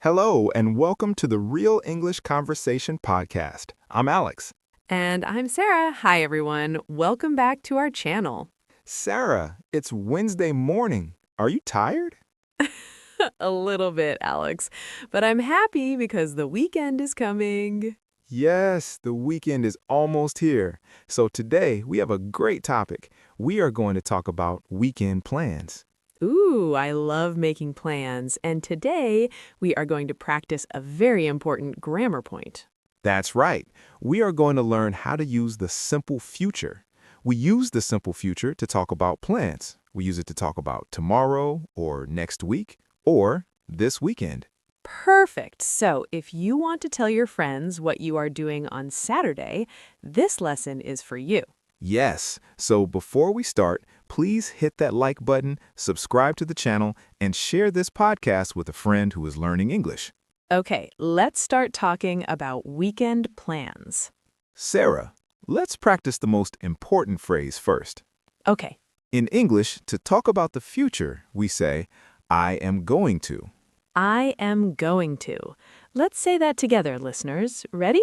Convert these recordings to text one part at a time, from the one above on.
Hello, and welcome to the Real English Conversation podcast. I'm Alex. And I'm Sarah. Hi, everyone. Welcome back to our channel. Sarah, it's Wednesday morning. Are you tired? A little bit, Alex. But I'm happy because the weekend is coming. Yes, the weekend is almost here. So today we have a great topic. We are going to talk about weekend plans. Ooh, I love making plans. And today we are going to practice a very important grammar point. That's right. We are going to learn how to use the simple future. We use the simple future to talk about plans. We use it to talk about tomorrow or next week or this weekend. Perfect. So if you want to tell your friends what you are doing on Saturday, this lesson is for you. Yes, so before we start, please hit that like button, subscribe to the channel, and share this podcast with a friend who is learning English. Okay, let's start talking about weekend plans. Sarah, let's practice the most important phrase first. Okay. In English, to talk about the future, we say, I am going to. I am going to. Let's say that together, listeners. Ready?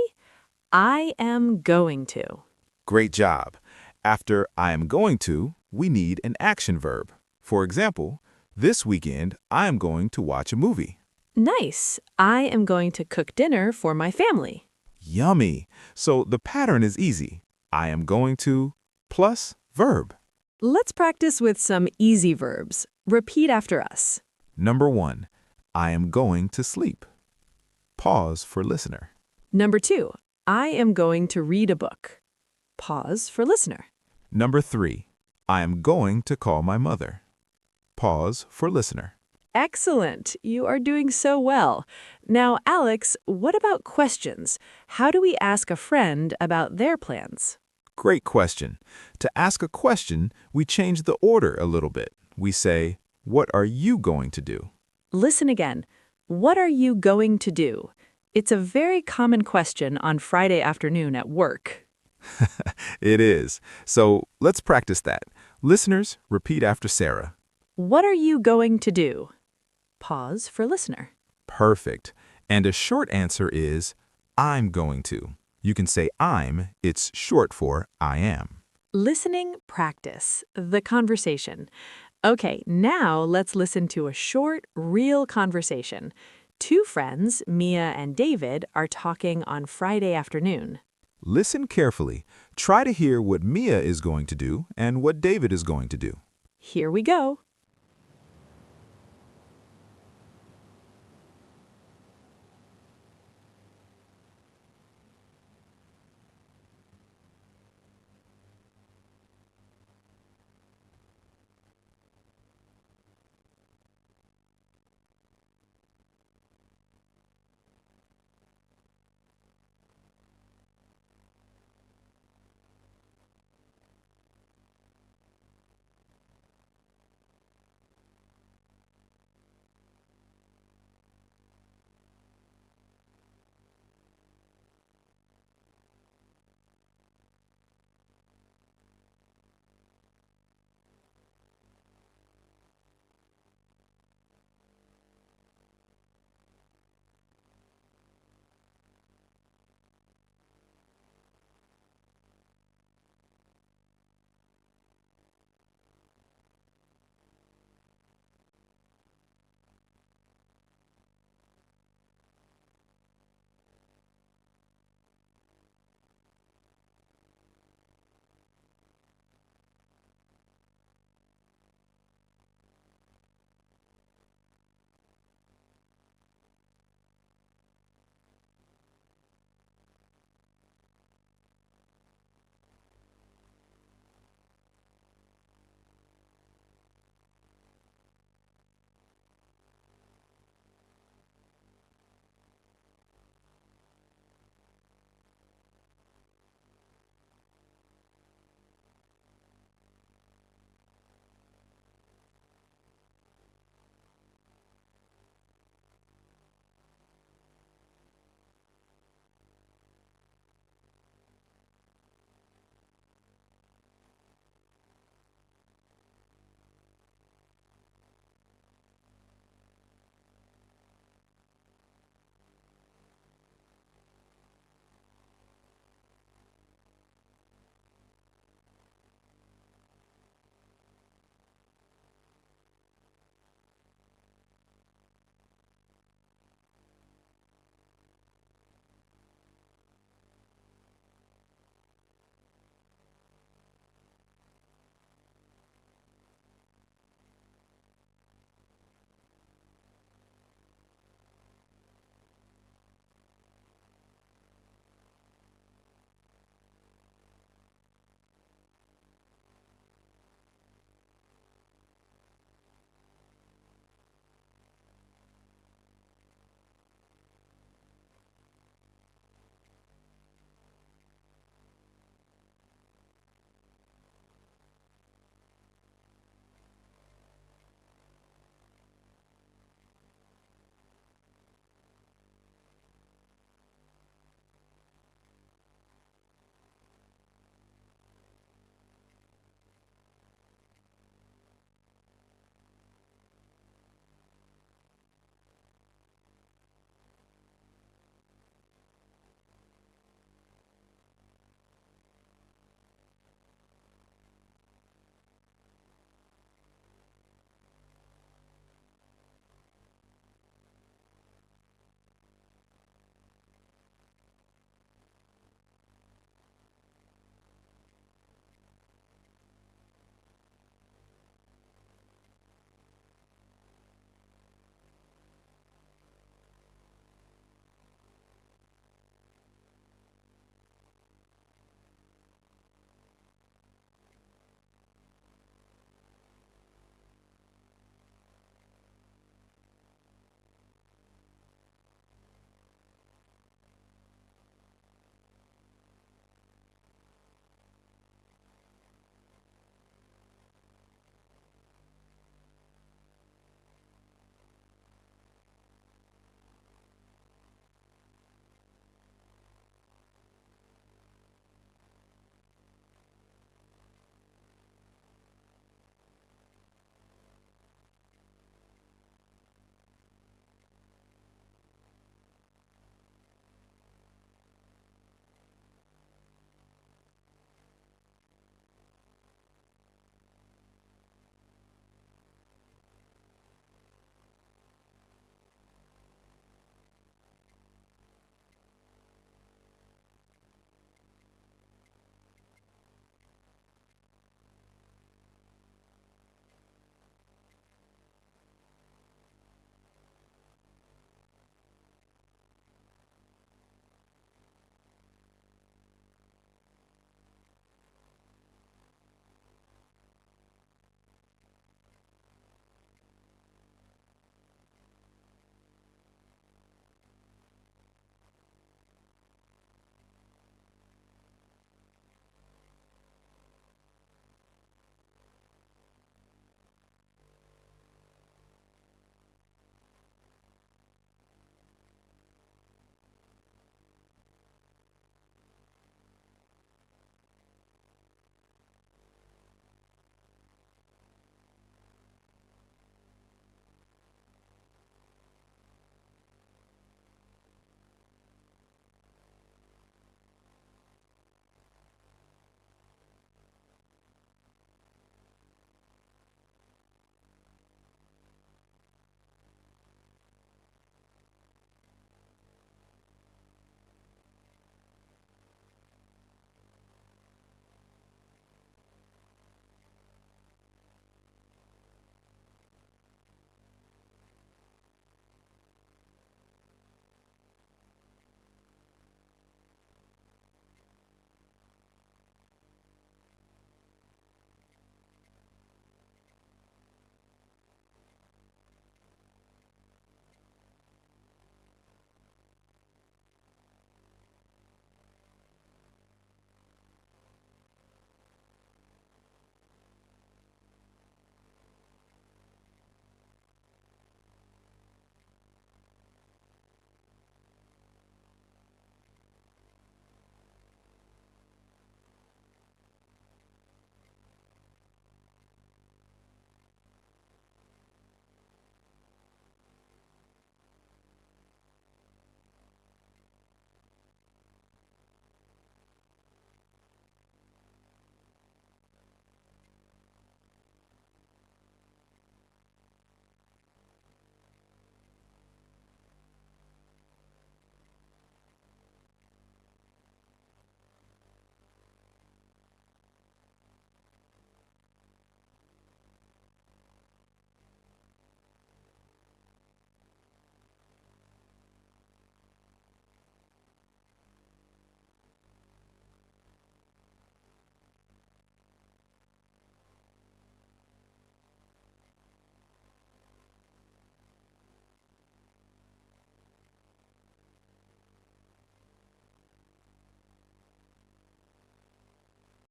I am going to. Great job. After I am going to, we need an action verb. For example, this weekend, I am going to watch a movie. Nice. I am going to cook dinner for my family. Yummy. So the pattern is easy. I am going to plus verb. Let's practice with some easy verbs. Repeat after us. Number 1, I am going to sleep. Pause for listener. Number 2, I am going to read a book. Pause for listener. Number 3, I am going to call my mother. Pause for listener. Excellent. You are doing so well. Now, Alex, what about questions? How do we ask a friend about their plans? Great question. To ask a question, we change the order a little bit. We say, what are you going to do? Listen again. What are you going to do? It's a very common question on Friday afternoon at work. It is. So let's practice that. Listeners, repeat after Sarah. What are you going to do? Pause for listener. Perfect. And a short answer is, I'm going to. You can say I'm, it's short for I am. Listening practice, the conversation. Okay, now let's listen to a short, real conversation. Two friends, Mia and David, are talking on Friday afternoon. Listen carefully. Try to hear what Mia is going to do and what David is going to do. Here we go.